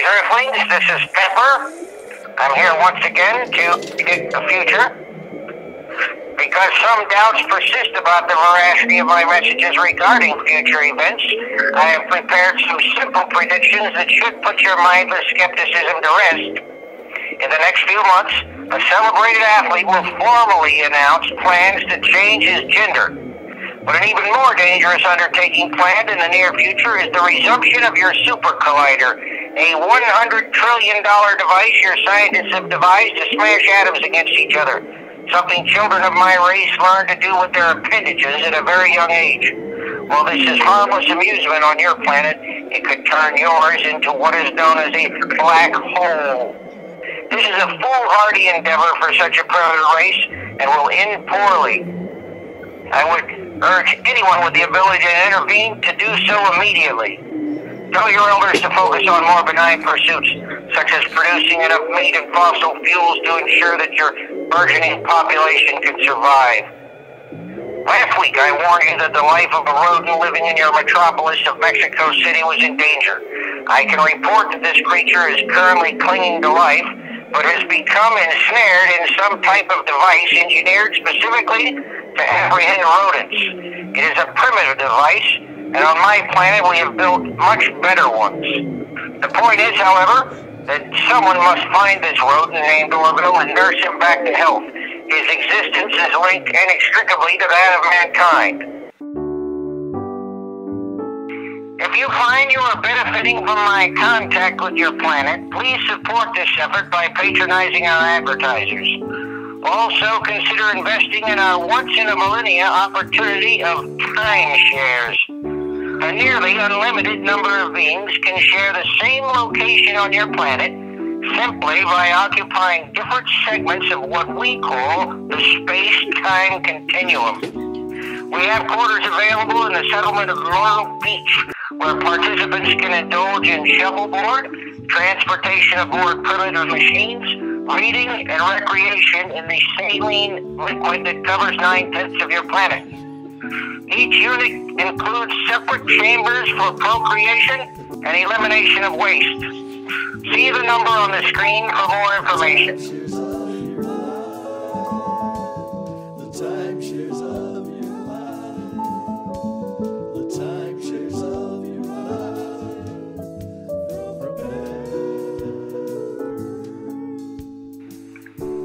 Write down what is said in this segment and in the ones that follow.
Earthlings, this is Pepper. I'm here once again to predict the future. Because some doubts persist about the veracity of my messages regarding future events, I have prepared some simple predictions that should put your mindless skepticism to rest. In the next few months, a celebrated athlete will formally announce plans to change his gender. But an even more dangerous undertaking planned in the near future is the resumption of your super collider, a $100 trillion device your scientists have devised to smash atoms against each other, something children of my race learn to do with their appendages at a very young age. While this is harmless amusement on your planet, it could turn yours into what is known as a black hole. This is a foolhardy endeavor for such a primitive race and will end poorly. I would urge anyone with the ability to intervene to do so immediately. Tell your elders to focus on more benign pursuits, such as producing enough meat and fossil fuels to ensure that your burgeoning population can survive. Last week I warned you that the life of a rodent living in your metropolis of Mexico City was in danger. I can report that this creature is currently clinging to life, but has become ensnared in some type of device engineered specifically to apprehend rodents. It is a primitive device, and on my planet we have built much better ones. The point is, however, that someone must find this rodent named Orville and nurse him back to health. His existence is linked inextricably to that of mankind. If you find you are benefiting from my contact with your planet, please support this effort by patronizing our advertisers. Also, consider investing in our once-in-a-millennia opportunity of timeshares. A nearly unlimited number of beings can share the same location on your planet simply by occupying different segments of what we call the space-time continuum. We have quarters available in the settlement of Laurel Beach, where participants can indulge in shuffleboard, transportation aboard primitive machines, reading, and recreation in the saline liquid that covers 9/10 of your planet. Each unit includes separate chambers for procreation and elimination of waste. See the number on the screen for more information.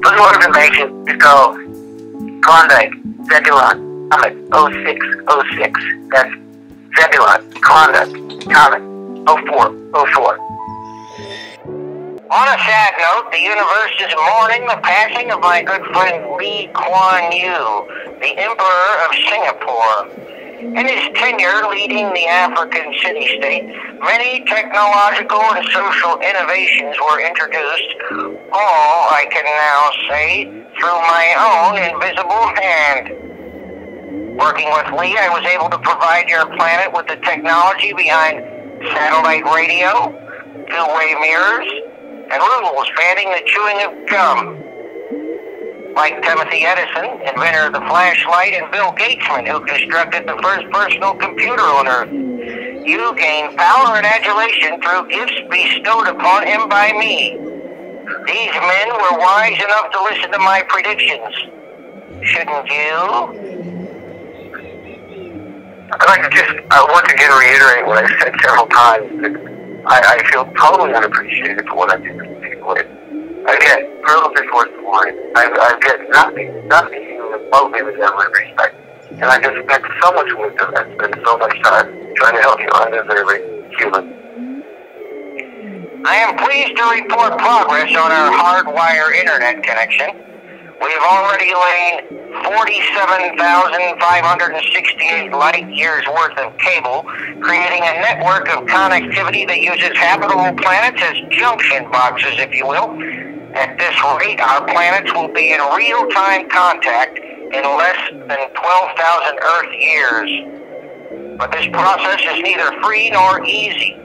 Put more information to go Klondike, Zebulon, Comet 0606. That's Zebulon, Klondike, Comet 0404. On a sad note, the universe is mourning the passing of my good friend Kuan Yew, the Emperor of Singapore. In his tenure leading the African city-state, many technological and social innovations were introduced, all, I can now say, through my own invisible hand. Working with Lee, I was able to provide your planet with the technology behind satellite radio, two-way mirrors, and rules banning the chewing of gum. Like Timothy Edison, inventor of the flashlight, and Bill Gatesman, who constructed the first personal computer on Earth, you gained power and adulation through gifts bestowed upon him by me. These men were wise enough to listen to my predictions. Shouldn't you? I'd like to just once again reiterate what I've said several times, that I feel totally unappreciated for what I do for people. I get girls before the morning. I get nothing even remotely resembling respect. And I just spent so much wisdom and spent so much time trying to help you undeserving human. I am pleased to report progress on our hardwire internet connection. We have already laid 47,568 light years worth of cable, creating a network of connectivity that uses habitable planets as junction boxes, if you will. At this rate, our planets will be in real-time contact in less than 12,000 Earth years. But this process is neither free nor easy.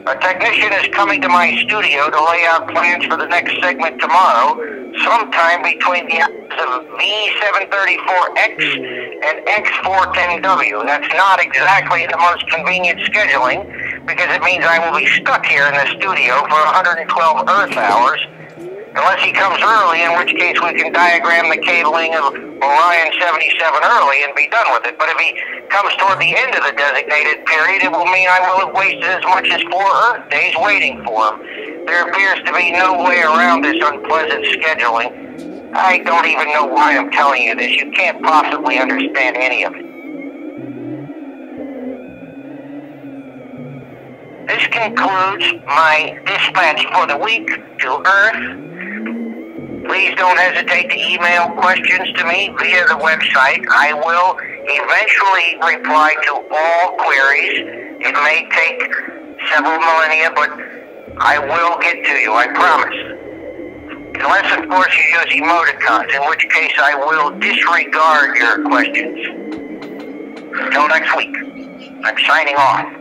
A technician is coming to my studio to lay out plans for the next segment tomorrow, sometime between the hours of V734X and X410W. That's not exactly the most convenient scheduling, because it means I will be stuck here in the studio for 112 Earth hours, unless he comes early, in which case we can diagram the cabling of Orion 77 early and be done with it. But if he comes toward the end of the designated period, it will mean I will have wasted as much as 4 Earth days waiting for him. There appears to be no way around this unpleasant scheduling. I don't even know why I'm telling you this. You can't possibly understand any of it. This concludes my dispatch for the week to Earth. Please don't hesitate to email questions to me via the website. I will eventually reply to all queries. It may take several millennia, but I will get to you, I promise. Unless, of course, you use emoticons, in which case I will disregard your questions. Until next week, I'm signing off.